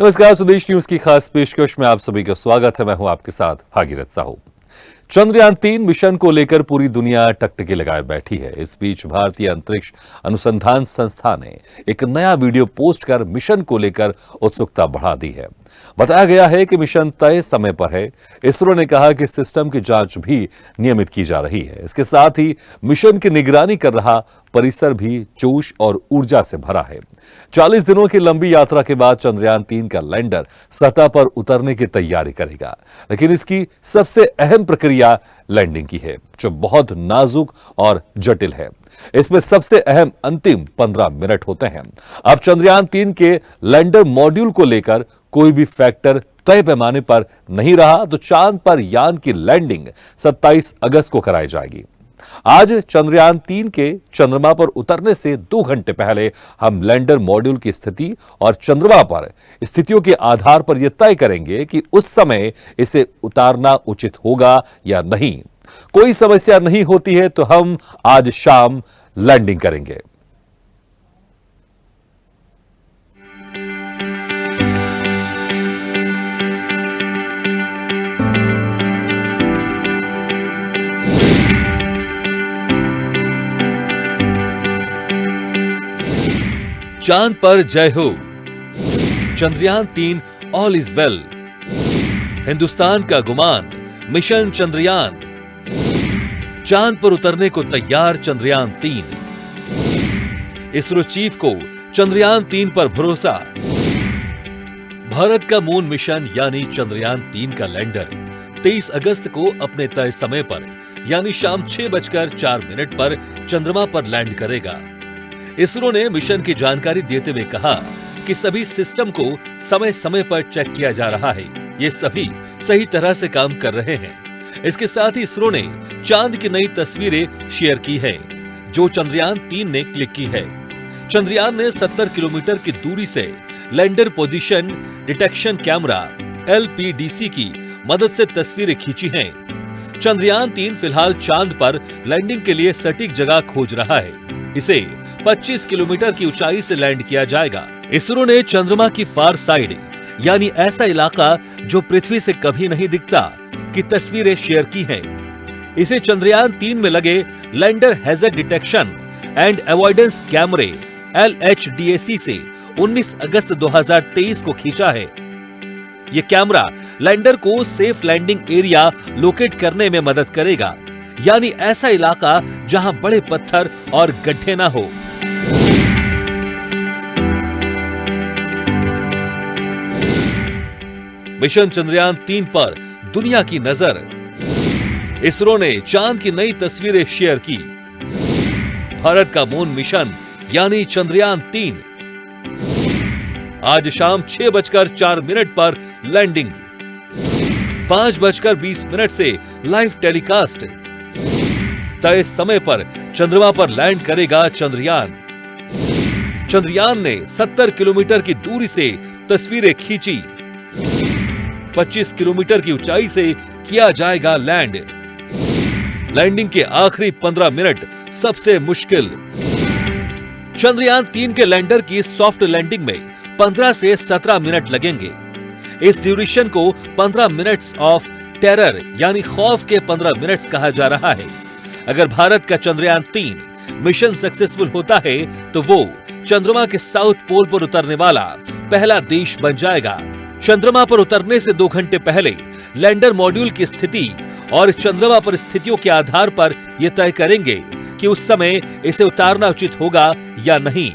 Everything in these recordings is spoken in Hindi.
नमस्कार, स्वदेश न्यूज की खास पेशकश में आप सभी का स्वागत है। मैं हूं आपके साथ भागीरथ साहू। चंद्रयान-3 मिशन को लेकर पूरी दुनिया टकटकी लगाए बैठी है। इस बीच भारतीय अंतरिक्ष अनुसंधान संस्थान ने एक नया वीडियो पोस्ट कर मिशन को लेकर उत्सुकता बढ़ा दी है। बताया गया है कि मिशन तय समय पर है। इसरो ने कहा कि सिस्टम की जांच भी नियमित की जा रही है। इसके साथ ही मिशन की निगरानी कर रहा परिसर भी जोश और ऊर्जा से भरा है। 40 दिनों की लंबी यात्रा के बाद चंद्रयान-3 का लैंडर सतह पर उतरने की तैयारी करेगा, लेकिन इसकी सबसे अहम प्रक्रिया लैंडिंग की है, जो बहुत नाजुक और जटिल है। इसमें सबसे अहम अंतिम 15 मिनट होते हैं। अब चंद्रयान-3 के लैंडर मॉड्यूल को लेकर कोई भी फैक्टर तय पैमाने पर नहीं रहा, तो चांद पर यान की लैंडिंग 27 अगस्त को कराई जाएगी। आज चंद्रयान-3 के चंद्रमा पर उतरने से 2 घंटे पहले हम लैंडर मॉड्यूल की स्थिति और चंद्रमा पर स्थितियों के आधार पर यह तय करेंगे कि उस समय इसे उतारना उचित होगा या नहीं। कोई समस्या नहीं होती है तो हम आज शाम लैंडिंग करेंगे। चांद पर जय हो। Chandrayaan-3 all is well. Hindustan का गुमान मिशन चंद्रयान। चांद पर उतरने को तैयार चंद्रयान-3। इसरो चीफ को चंद्रयान-3 पर भरोसा। भारत का मून मिशन यानी चंद्रयान-3 का लैंडर 23 अगस्त को अपने तय समय पर यानी शाम 6:04 पर चंद्रमा पर लैंड करेगा। इसरो ने मिशन की जानकारी देते हुए कहा कि सभी सिस्टम को समय समय पर चेक किया जा रहा है। ये सभी सही तरह से काम कर रहे हैं। इसके साथ ही इसरो ने चांद की नई तस्वीरें शेयर की है, जो चंद्रयान-3 ने क्लिक की है। चंद्रयान ने 70 किलोमीटर की दूरी से lander position detection camera LPDC की मदद से तस्वीरें खींची हैं। चंद्रयान-3 फिलहाल चांद पर लैंडिंग के लिए सटीक जगह खोज रहा है। इसे 25 किलोमीटर की ऊंचाई से लैंड किया जाएगा। इसरो ने चंद्रमा की फार साइड यानी ऐसा इलाका जो पृथ्वी से कभी नहीं दिखता की तस्वीरें शेयर की हैं। इसे चंद्रयान-3 में लगे lander hazard detection and avoidance कैमरे LHDAC से 19 अगस्त 2023 को खींचा है। यह कैमरा लैंडर को सेफ लैंडिंग एरिया लोकेट करने में मदद करेगा, यानी ऐसा इलाका जहां बड़े पत्थर और गड्ढे ना हो। मिशन चंद्रयान-3 पर दुनिया की नजर। इसरो ने चांद की नई तस्वीरें शेयर की। भारत का मून मिशन यानी चंद्रयान-3 आज शाम 6:04 पर लैंडिंग। 5:20 से लाइव टेलीकास्ट। तय समय पर चंद्रमा पर लैंड करेगा चंद्रयान। चंद्रयान ने 70 किलोमीटर की दूरी से तस्वीरें खींची। 25 किलोमीटर की ऊंचाई से किया जाएगा लैंड। लैंडिंग के आखिरी 15 मिनट सबसे मुश्किल। चंद्रयान-3 के लैंडर की सॉफ्ट लैंडिंग में 15 से 17 मिनट लगेंगे। इस ड्यूरेशन को 15 मिनट्स ऑफ टेरर यानी खौफ के 15 मिनट्स कहा जा रहा है। अगर भारत का चंद्रयान-3 मिशन सक्सेसफुल होता है तो वो चंद्रमा के साउथ पोल पर उतरने वाला पहला देश बन जाएगा। चंद्रमा पर उतरने से 2 घंटे पहले लैंडर मॉड्यूल की स्थिति और चंद्रमा पर स्थितियों के आधार पर यह तय करेंगे कि उस समय इसे उतारना उचित होगा या नहीं।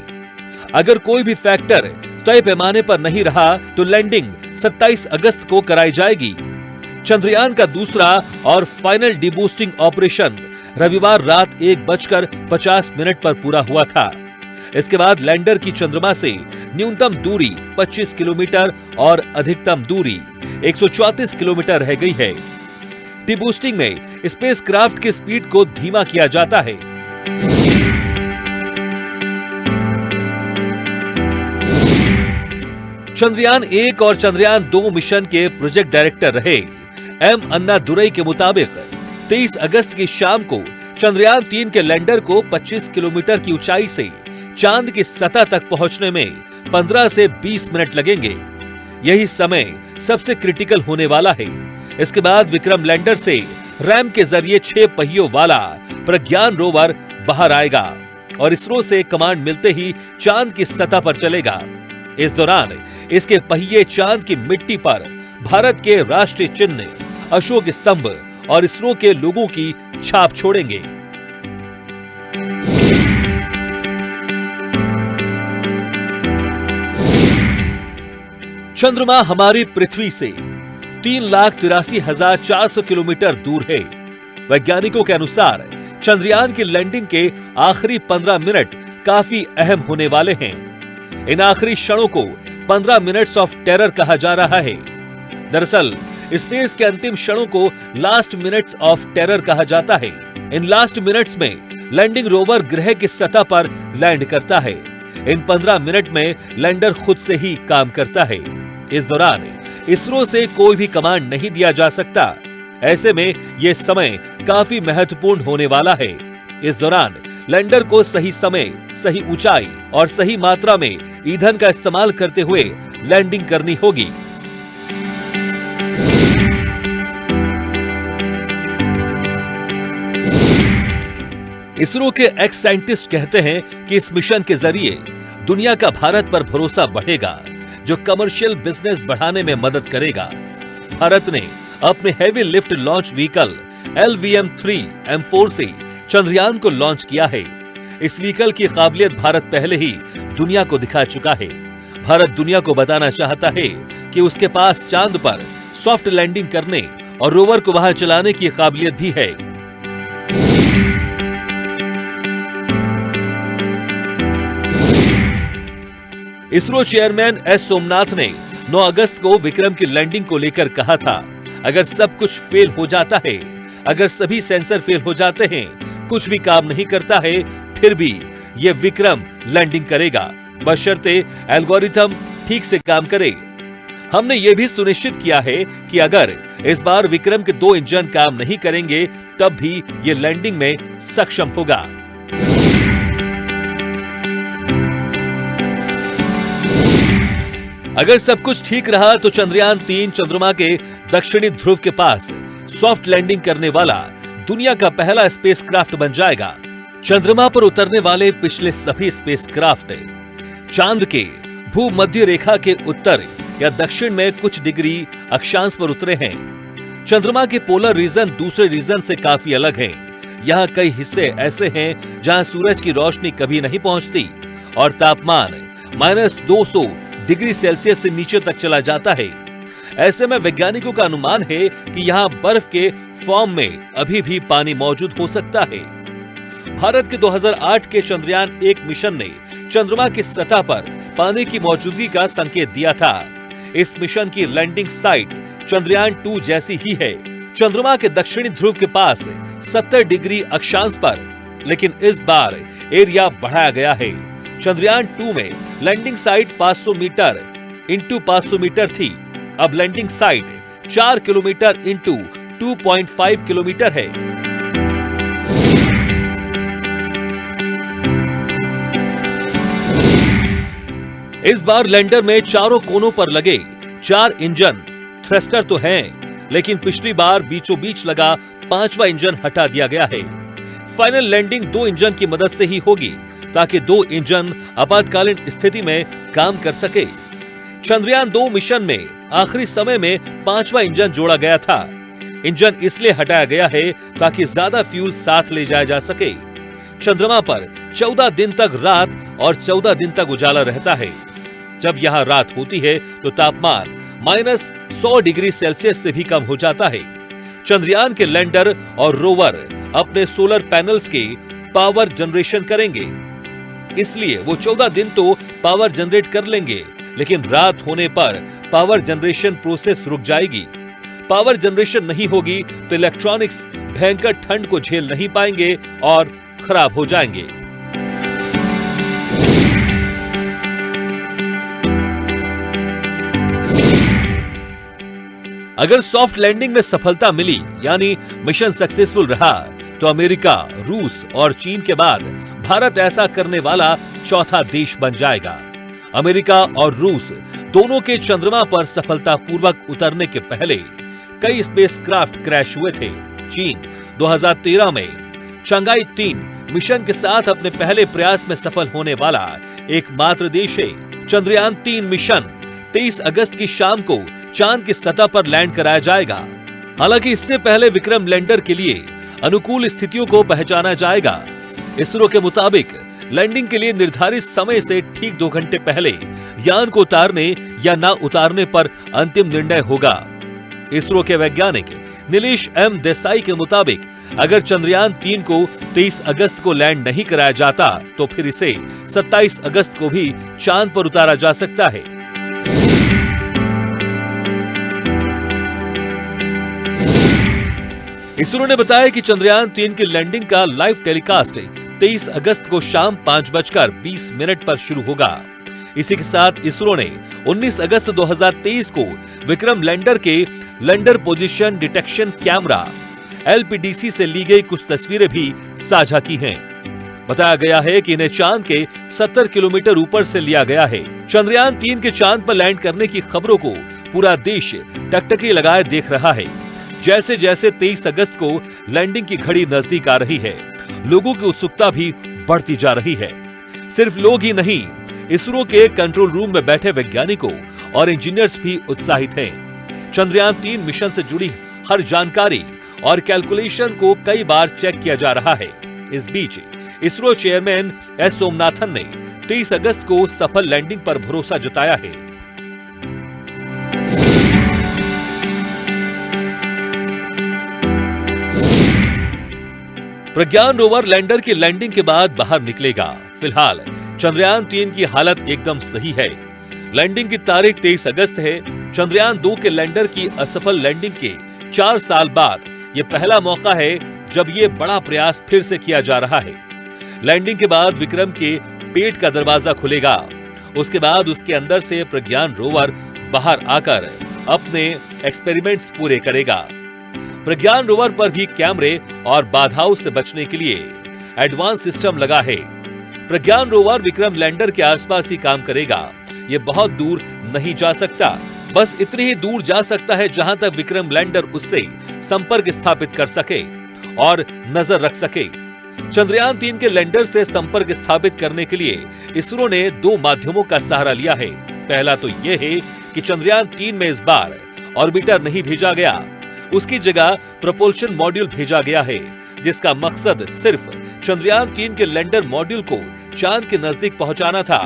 अगर कोई भी फैक्टर तय पैमाने पर नहीं रहा तो लैंडिंग 27 अगस्त को कराई जाएगी। चंद्रयान का दूसरा और फाइनल डीबूस्टिंग ऑपरेशन रविवार रात 1:50 पर पूरा हुआ था। इसके बाद लैंडर की चंद्रमा से न्यूनतम दूरी 25 किलोमीटर और अधिकतम दूरी 134 किलोमीटर रह गई है। डीबूस्टिंग में स्पेसक्राफ्ट की स्पीड को धीमा किया जाता है। चंद्रयान-1 और चंद्रयान-2 मिशन के प्रोजेक्ट डायरेक्टर रहे M अन्नादुरई के मुताबिक 23 अगस्त की शाम को चंद्रयान-3 के लैंडर को 25 किलोमीटर की ऊंचाई से चांद की सतह तक पहुंचने में 15 से 20 मिनट लगेंगे। यही समय सबसे क्रिटिकल होने वाला है। इसके बाद विक्रम लैंडर से रैम के जरिए 6 पहियों वाला प्रज्ञान रोवर बाहर आएगा और इसरो से कमांड मिलते ही चांद की सतह पर चलेगा। इस दौरान इसके पहिए चांद की मिट्टी पर भारत के राष्ट्रीय चिन्ह, अशोक स्तंभ और इसरो के लोगों की छाप छोड़ेंगे। चंद्रमा हमारी पृथ्वी से 3,83,400 किलोमीटर दूर है। वैज्ञानिकों के अनुसार चंद्रयान की लैंडिंग के आखिरी 15 मिनट काफी अहम होने वाले हैं। इन आखिरी क्षणों को 15 मिनट्स ऑफ टेरर कहा जा रहा है। दरअसल स्पेस के अंतिम क्षणों को लास्ट मिनट्स ऑफ टेरर कहा जाता है। इन लास्ट मिनट्स में लैंडिंग रोवर ग्रह की सतह पर लैंड करता है। इन 15 मिनट में लैंडर खुद से ही काम करता है। इस दौरान इसरो से कोई भी कमांड नहीं दिया जा सकता। ऐसे में यह समय काफी महत्वपूर्ण होने वाला है। इस दौरान लैंडर को सही समय, सही ऊंचाई और सही मात्रा में ईंधन का इस्तेमाल करते हुए लैंडिंग करनी होगी। इसरो के एक्स साइंटिस्ट कहते हैं कि इस मिशन के जरिए दुनिया का भारत पर भरोसा बढ़ेगा, जो कमर्शियल बिजनेस बढ़ाने में मदद करेगा। भारत ने अपने heavy lift launch vehicle LVM-3 M4 से चंद्रयान को लॉन्च किया है। इस व्हीकल की काबिलियत भारत पहले ही दुनिया को दिखा चुका है। भारत दुनिया को बताना चाहता है कि उसके पास चांद पर सॉफ्ट लैंडिंग करने और रोवर को वहां चलाने की काबिलियत भी है। इसरो चेयरमैन S सोमनाथ ने 9 अगस्त को विक्रम की लैंडिंग को लेकर कहा था, अगर सब कुछ फेल हो जाता है, अगर सभी सेंसर फेल हो जाते हैं, कुछ भी काम नहीं करता है, फिर भी यह विक्रम लैंडिंग करेगा, बशर्ते एल्गोरिथम ठीक से काम करे। हमने यह भी सुनिश्चित किया है कि अगर इस बार विक्रम के 2 इंजन काम नहीं करेंगे, तब भी यह लैंडिंग में सक्षम होगा। अगर सब कुछ ठीक रहा तो चंद्रयान 3 चंद्रमा के दक्षिणी ध्रुव के पास सॉफ्ट लैंडिंग करने वाला दुनिया का पहला स्पेसक्राफ्ट बन जाएगा। चंद्रमा पर उतरने वाले पिछले सभी स्पेसक्राफ्ट चांद के भूमध्य रेखा के उत्तर या दक्षिण में कुछ डिग्री अक्षांश पर उतरे हैं। चंद्रमा के पोलर रीजन दूसरे रीजन से काफी अलग हैं। यहाँ कई हिस्से ऐसे हैं जहाँ सूरज की रोशनी कभी नहीं पहुंचती और तापमान -200 डिग्री सेल्सियस से नीचे तक चला जाता है। ऐसे में वैज्ञानिकों का अनुमान है कि यहाँ बर्फ के फॉर्म में अभी भी पानी मौजूद हो सकता है। भारत के 2008 के चंद्रयान 1 मिशन ने चंद्रमा की सतह पर पानी की मौजूदगी का संकेत दिया था। इस मिशन की लैंडिंग साइट चंद्रयान 2 जैसी ही है, चंद्रमा के दक्षिणी ध्रुव के पास 70 डिग्री अक्षांश पर, लेकिन इस बार एरिया बढ़ाया गया है। चंद्रयान 2 में landing site 500 metre into 500 metre थी। अब landing site 4 kilometre into 2.5 kilometre है। इस बार लैंडर में चारों कोनों पर लगे 4 इंजन थ्रस्टर तो हैं, लेकिन पिछली बार बीचों बीच लगा 5वां इंजन हटा दिया गया है। फाइनल लैंडिंग 2 इंजन की मदद से ही होगी, ताकि 2 इंजन आपातकालीन स्थिति में काम कर सके। चंद्रयान 2 मिशन में आखिरी समय में 5वां इंजन जोड़ा गया था। इंजन इसलिए हटाया गया है ताकि ज्यादा फ्यूल साथ ले जाया जा सके। चंद्रमा पर 14 दिन तक रात और 14 दिन तक उजाला रहता है। जब यहाँ रात होती है तो तापमान -100 डिग्री सेल्सियस से भी कम हो जाता है। चंद्रयान के लैंडर और रोवर अपने सोलर पैनल्स की पावर जनरेशन करेंगे, इसलिए वो 14 दिन तो पावर जनरेट कर लेंगे, लेकिन रात होने पर पावर जनरेशन प्रोसेस रुक जाएगी। पावर जनरेशन नहीं होगी तो इलेक्ट्रॉनिक्स भयंकर ठंड को झेल नहीं पाएंगे और खराब हो जाएंगे। अगर सॉफ्ट लैंडिंग में सफलता मिली, यानी मिशन सक्सेसफुल रहा, तो अमेरिका, रूस और चीन के बाद भारत ऐसा करने वाला चौथा देश बन जाएगा। अमेरिका और रूस दोनों के चंद्रमा पर सफलतापूर्वक उतरने के पहले कई स्पेसक्राफ्ट क्रैश हुए थे। चीन 2013 में शंघाई 3 मिशन के साथ अपने पहले प्रयास में सफल होने वाला एकमात्र देश है। चंद्रयान 3 मिशन 23 अगस्त की शाम को चांद की सतह पर लैंड कराया जाएगा। हालांकि इससे पहले विक्रम लैंडर के लिए अनुकूल स्थितियों को पहचाना जाएगा। इसरो के मुताबिक लैंडिंग के लिए निर्धारित समय से ठीक 2 घंटे पहले यान को उतारने या न उतारने पर अंतिम निर्णय होगा। इसरो के वैज्ञानिक नीलेश एम देसाई के मुताबिक अगर चंद्रयान 3 को 23 अगस्त को लैंड नहीं कराया जाता तो फिर इसे 27 अगस्त को भी चांद पर उतारा जा सकता है। इसरो ने बताया कि चंद्रयान 3 की लैंडिंग का लाइव टेलीकास्ट 23 अगस्त को शाम 5:20 पर शुरू होगा। इसी के साथ इसरो ने 19 अगस्त 2023 को विक्रम लैंडर के lander position detection camera LPDC से ली गई कुछ तस्वीरें भी साझा की हैं। बताया गया है कि इन्हें चांद के 70 किलोमीटर ऊपर से लिया गया है। चंद्रयान 3 के चांद पर लैंड करने की खबरों को पूरा देश टकटकी लगाए देख रहा है। जैसे जैसे 23 अगस्त को लैंडिंग की घड़ी नजदीक आ रही है, लोगों की उत्सुकता भी बढ़ती जा रही है। सिर्फ लोग ही नहीं, इसरो के कंट्रोल रूम में बैठे वैज्ञानिकों और इंजीनियर्स भी उत्साहित हैं। चंद्रयान 3 मिशन से जुड़ी हर जानकारी और कैलकुलेशन को कई बार चेक किया जा रहा है। इस बीच इसरो चेयरमैन एस सोमनाथन ने 23 अगस्त को सफल लैंडिंग पर भरोसा जताया है। प्रज्ञान रोवर लैंडर की लैंडिंग के बाद बाहर निकलेगा। फिलहाल चंद्रयान 3 की हालत एकदम सही है। लैंडिंग की तारीख 23 अगस्त है। चंद्रयान 2 के लैंडर की असफल लैंडिंग के 4 साल बाद ये पहला मौका है जब ये बड़ा प्रयास फिर से किया जा रहा है। लैंडिंग के बाद विक्रम के पेट का दरवाजा खुलेगा। उसके बाद उसके अंदर से प्रज्ञान रोवर बाहर आकर अपने एक्सपेरिमेंट्स पूरे करेगा। प्रज्ञान रोवर पर भी कैमरे और बाधाओं से बचने के लिए एडवांस सिस्टम लगा है। प्रज्ञान रोवर विक्रम लैंडर के आसपास ही काम करेगा। ये बहुत दूर नहीं जा सकता, बस इतनी ही दूर जा सकता है जहां तक विक्रम लैंडर उससे संपर्क स्थापित कर सके और नजर रख सके। चंद्रयान 3 के लैंडर से संपर्क स्थापित करने के लिए इसरो ने 2 माध्यमों का सहारा लिया है। पहला तो यह है कि चंद्रयान 3 में इस बार ऑर्बिटर नहीं भेजा गया, उसकी जगह प्रोपल्शन मॉड्यूल भेजा गया है, जिसका मकसद सिर्फ चंद्रयान 3 के लैंडर मॉड्यूल को चांद के नजदीक पहुंचाना था।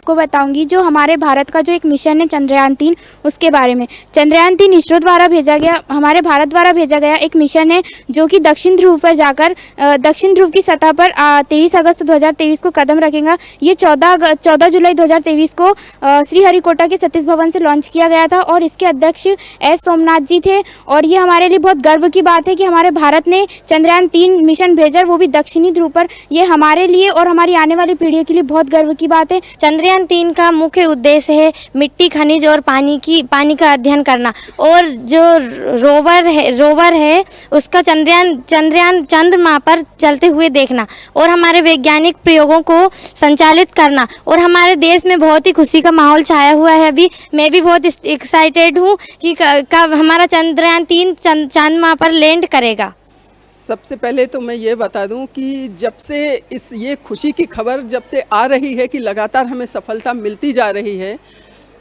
को बताऊंगी जो हमारे भारत का जो एक मिशन है चंद्रयान 3 उसके बारे में। चंद्रयान 3 इसरो द्वारा भेजा गया, हमारे भारत द्वारा भेजा गया एक मिशन है जो कि दक्षिण ध्रुव पर जाकर दक्षिण ध्रुव की सतह पर 23 अगस्त 2023 को कदम रखेगा। ये 14 जुलाई 2023 को श्रीहरिकोटा के सतीश भवन से लॉन्च किया गया था और इसके अध्यक्ष एस सोमनाथ जी थे। और ये हमारे लिए बहुत गर्व की बात है कि हमारे भारत ने चंद्रयान 3 मिशन भेजा, वो भी दक्षिणी ध्रुव पर। ये हमारे लिए और हमारी आने वाली पीढ़ियों के लिए बहुत गर्व की बात है। चंद्रयान 3 का मुख्य उद्देश्य है मिट्टी, खनिज और पानी का अध्ययन करना। और जो रोवर है उसका चंद्रयान चंद्रमा पर चलते हुए देखना और हमारे वैज्ञानिक प्रयोगों को संचालित करना। और हमारे देश में बहुत ही खुशी का माहौल छाया हुआ है। अभी मैं भी बहुत एक्साइटेड हूँ कि कब हमारा चंद्रयान 3 चंद्रमा पर लैंड करेगा। सबसे पहले तो मैं ये बता दूं कि जब से ये खुशी की खबर जब से आ रही है कि लगातार हमें सफलता मिलती जा रही है,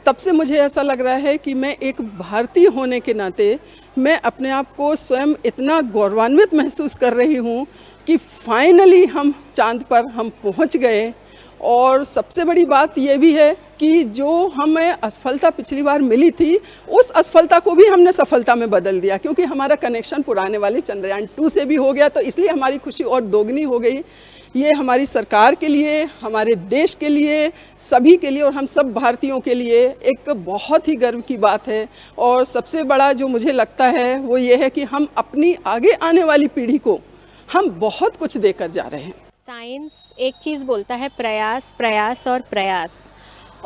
तब से मुझे ऐसा लग रहा है कि मैं एक भारतीय होने के नाते मैं अपने आप को स्वयं इतना गौरवान्वित महसूस कर रही हूँ कि फाइनली हम चांद पर हम पहुँच गए। और सबसे बड़ी बात ये भी है कि जो हमें असफलता पिछली बार मिली थी, उस असफलता को भी हमने सफलता में बदल दिया, क्योंकि हमारा कनेक्शन पुराने वाले चंद्रयान 2 से भी हो गया। तो इसलिए हमारी खुशी और दोगुनी हो गई। ये हमारी सरकार के लिए, हमारे देश के लिए, सभी के लिए और हम सब भारतीयों के लिए एक बहुत ही गर्व की बात है। और सबसे बड़ा जो मुझे लगता है वो ये है कि हम अपनी आगे आने वाली पीढ़ी को हम बहुत कुछ देकर जा रहे हैं। साइंस एक चीज़ बोलता है, प्रयास प्रयास और प्रयास।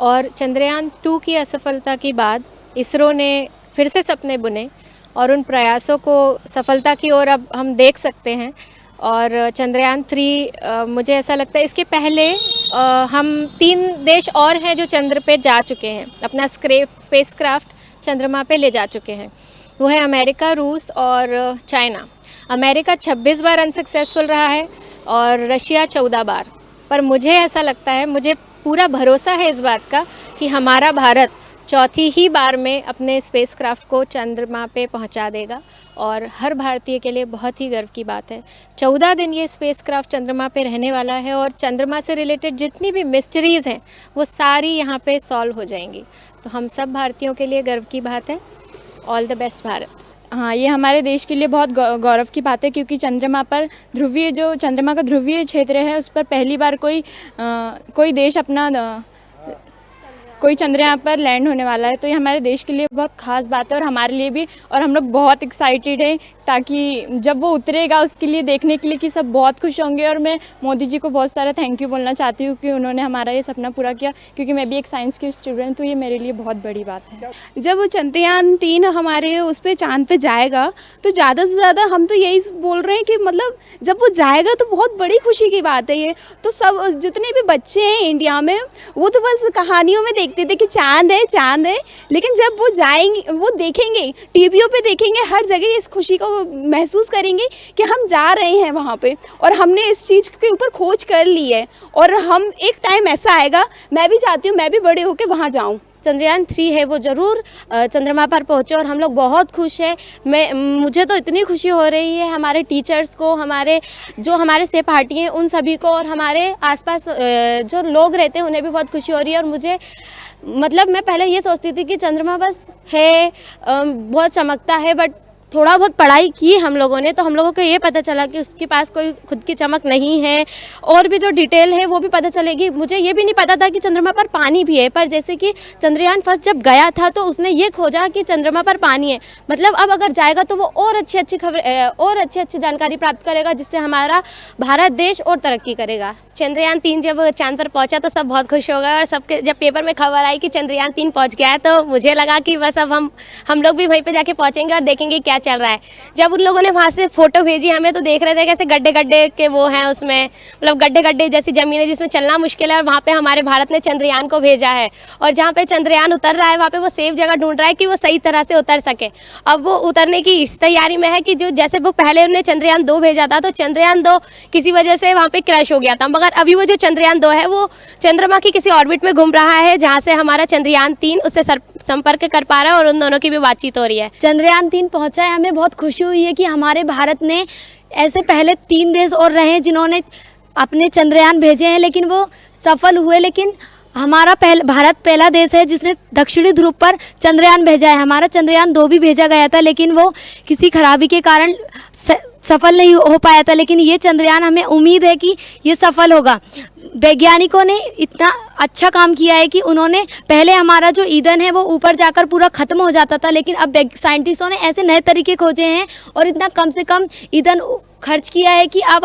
और चंद्रयान 2 की असफलता के बाद इसरो ने फिर से सपने बुने और उन प्रयासों को सफलता की ओर अब हम देख सकते हैं। और चंद्रयान 3 मुझे ऐसा लगता है इसके पहले हम 3 देश और हैं जो चंद्र पे जा चुके हैं, अपना स्पेसक्राफ्ट चंद्रमा पे ले जा चुके हैं। वो है अमेरिका, रूस और चाइना। अमेरिका 26 बार अनसक्सेसफुल रहा है और रशिया 14 बार। पर मुझे ऐसा लगता है, मुझे पूरा भरोसा है इस बात का कि हमारा भारत चौथी ही बार में अपने स्पेसक्राफ्ट को चंद्रमा पे पहुंचा देगा और हर भारतीय के लिए बहुत ही गर्व की बात है। 14 दिन ये स्पेसक्राफ्ट चंद्रमा पे रहने वाला है और चंद्रमा से रिलेटेड जितनी भी मिस्ट्रीज़ हैं वो सारी यहाँ पे सॉल्व हो जाएंगी। तो हम सब भारतीयों के लिए गर्व की बात है। All the best Bharat. हाँ, ये हमारे देश के लिए बहुत गौरव की बात है, क्योंकि चंद्रमा पर चंद्रमा का ध्रुवीय क्षेत्र है, उस पर पहली बार कोई देश अपना कोई चंद्रयान पर लैंड होने वाला है। तो ये हमारे देश के लिए बहुत ख़ास बात है और हमारे लिए भी। और हम लोग बहुत एक्साइटेड हैं ताकि जब वो उतरेगा उसके लिए देखने के लिए कि सब बहुत खुश होंगे। और मैं मोदी जी को बहुत सारा थैंक यू बोलना चाहती हूँ कि उन्होंने हमारा ये सपना पूरा किया, क्योंकि मैं भी एक साइंस की स्टूडेंट, तो ये मेरे लिए बहुत बड़ी बात है। जब वो चंद्रयान 3 हमारे उस पर चाँद पे जाएगा तो ज़्यादा से ज़्यादा हम तो यही बोल रहे हैं कि मतलब जब वो जाएगा तो बहुत बड़ी खुशी की बात है ये। तो सब जितने भी बच्चे हैं इंडिया में वो तो बस कहानियों में देखते थे कि चाँद है, लेकिन जब वो जाएंगे, वो देखेंगे, टीवियों पे देखेंगे, हर जगह इस खुशी को महसूस करेंगे कि हम जा रहे हैं वहाँ पे और हमने इस चीज़ के ऊपर खोज कर ली है। और हम एक टाइम ऐसा आएगा, मैं भी चाहती हूँ मैं भी बड़े होकर वहाँ जाऊँ। चंद्रयान 3 है वो ज़रूर चंद्रमा पर पहुँचे और हम लोग बहुत खुश हैं। मुझे तो इतनी खुशी हो रही है, हमारे टीचर्स को, हमारे सहपाठी हैं उन सभी को, और हमारे आसपास जो लोग रहते हैं उन्हें भी बहुत खुशी हो रही है। और मुझे मतलब मैं पहले ये सोचती थी कि चंद्रमा बस है, बहुत चमकता है, बट थोड़ा बहुत पढ़ाई की हम लोगों ने तो हम लोगों को ये पता चला कि उसके पास कोई खुद की चमक नहीं है। और भी जो डिटेल है वो भी पता चलेगी। मुझे ये भी नहीं पता था कि चंद्रमा पर पानी भी है, पर जैसे कि चंद्रयान फर्स्ट जब गया था तो उसने ये खोजा कि चंद्रमा पर पानी है। मतलब अब अगर जाएगा तो वो और अच्छी खबर और अच्छी जानकारी प्राप्त करेगा, जिससे हमारा भारत देश और तरक्की करेगा। चंद्रयान 3 जब चांद पर पहुंचा तो सब बहुत खुश हो गए और सबके जब पेपर में खबर आई कि चंद्रयान 3 पहुंच गया है तो मुझे लगा कि बस अब हम लोग भी वहीं पे जाके पहुंचेंगे और देखेंगे क्या चल रहा है। जब उन लोगों ने वहाँ से फ़ोटो भेजी हमें तो देख रहे थे कैसे गड्ढे गड्ढे के वो हैं उसमें, मतलब गड्ढे गड्ढे जैसी ज़मीन है जिसमें चलना मुश्किल है, और वहाँ पे हमारे भारत ने चंद्रयान को भेजा है। और जहाँ पे चंद्रयान उतर रहा है वहाँ पे वो सेफ जगह ढूंढ रहा है कि वो सही तरह से उतर सके। अब वो उतरने की इस तैयारी में है कि जो जैसे वो पहले उन्होंने चंद्रयान 2 भेजा था तो चंद्रयान 2 किसी वजह से वहाँ पे क्रैश हो गया था, मगर अभी वो जो चंद्रयान 2 है वो चंद्रमा की किसी ऑर्बिट में घूम रहा है जहाँ से हमारा चंद्रयान 3 उससे संपर्क कर पा रहा है और उन दोनों की भी बातचीत हो रही है। चंद्रयान 3 पहुंचा है, हमें बहुत खुशी हुई है कि हमारे भारत ने ऐसे पहले 3 देश और रहे हैं जिन्होंने अपने चंद्रयान भेजे हैं लेकिन वो सफल हुए। लेकिन हमारा भारत पहला देश है जिसने दक्षिणी ध्रुव पर चंद्रयान भेजा है। हमारा चंद्रयान 2 भी भेजा गया था लेकिन वो किसी खराबी के कारण सफल नहीं हो पाया था, लेकिन ये चंद्रयान हमें उम्मीद है कि ये सफल होगा। वैज्ञानिकों ने इतना अच्छा काम किया है कि उन्होंने पहले हमारा जो ईंधन है वो ऊपर जाकर पूरा ख़त्म हो जाता था, लेकिन अब साइंटिस्टों ने ऐसे नए तरीके खोजे हैं और इतना कम से कम ईंधन खर्च किया है कि अब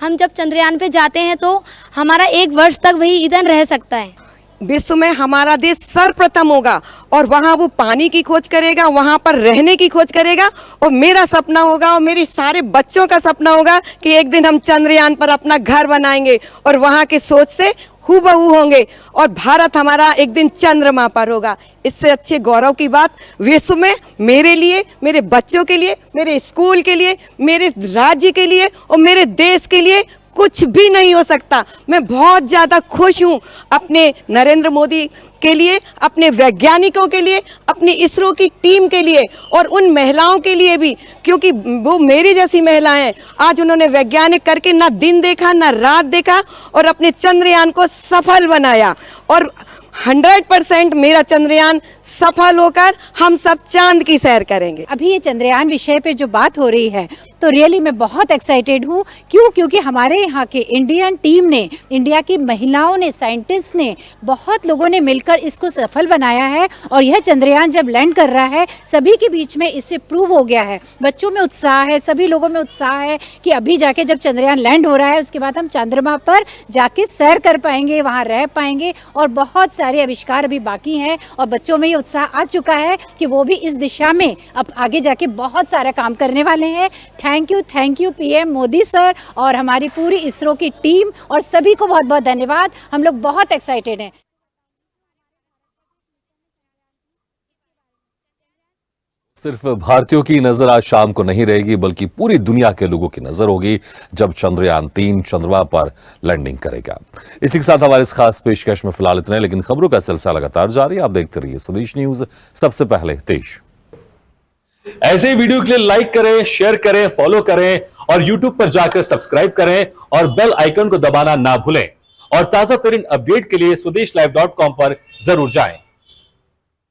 हम जब चंद्रयान पे जाते हैं तो हमारा 1 वर्ष तक वही ईंधन रह सकता है। विश्व में हमारा देश सर्वप्रथम होगा और वहाँ वो पानी की खोज करेगा, वहाँ पर रहने की खोज करेगा। और मेरा सपना होगा और मेरे सारे बच्चों का सपना होगा कि एक दिन हम चंद्रयान पर अपना घर बनाएंगे और वहाँ के सोच से हूबहू होंगे और भारत हमारा एक दिन चंद्रमा पर होगा। इससे अच्छे गौरव की बात विश्व में मेरे लिए, मेरे बच्चों के लिए, मेरे स्कूल के लिए, मेरे राज्य के लिए और मेरे देश के लिए कुछ भी नहीं हो सकता। मैं बहुत ज़्यादा खुश हूँ अपने नरेंद्र मोदी के लिए, अपने वैज्ञानिकों के लिए, अपनी इसरो की टीम के लिए और उन महिलाओं के लिए भी, क्योंकि वो मेरी जैसी महिलाएं हैं। आज उन्होंने वैज्ञानिक करके ना दिन देखा ना रात देखा और अपने चंद्रयान को सफल बनाया। और 100% मेरा चंद्रयान सफल होकर हम सब चांद की सैर करेंगे। अभी ये चंद्रयान विषय पे जो बात हो रही है तो रियली मैं बहुत एक्साइटेड हूँ। क्योंकि हमारे यहाँ के इंडियन टीम ने, इंडिया की महिलाओं ने, साइंटिस्ट ने, बहुत लोगों ने मिलकर इसको सफल बनाया है। और यह चंद्रयान जब लैंड कर रहा है सभी के बीच में इससे प्रूव हो गया है। बच्चों में उत्साह है, सभी लोगों में उत्साह है कि अभी जाके जब चंद्रयान लैंड हो रहा है उसके बाद हम चंद्रमा पर जाके सैर कर पाएंगे, वहाँ रह पाएंगे और बहुत सारे आविष्कार अभी बाकी हैं और बच्चों में ये उत्साह आ चुका है कि वो भी इस दिशा में अब आगे जाके बहुत सारा काम करने वाले हैं। Thank you PM Modi sir और हमारी पूरी इसरो की टीम और सभी को बहुत बहुत धन्यवाद। हम लोग बहुत एक्साइटेड हैं। सिर्फ भारतीयों की नजर आज शाम को नहीं रहेगी, बल्कि पूरी दुनिया के लोगों की नजर होगी जब चंद्रयान 3 चंद्रमा पर लैंडिंग करेगा। इसी के साथ हमारे इस खास पेशकश में फिलहाल इतना है, लेकिन खबरों का सिलसिला लगातार जारी है। आप देखते रहिए स्वदेश न्यूज, सबसे पहले देश। ऐसे ही वीडियो के लिए लाइक करें, शेयर करें, फॉलो करें और यूट्यूब पर जाकर सब्सक्राइब करें और बेल आइकन को दबाना ना भूलें। और ताजा तरीन अपडेट के लिए स्वदेशलाइव.com पर जरूर जाएं।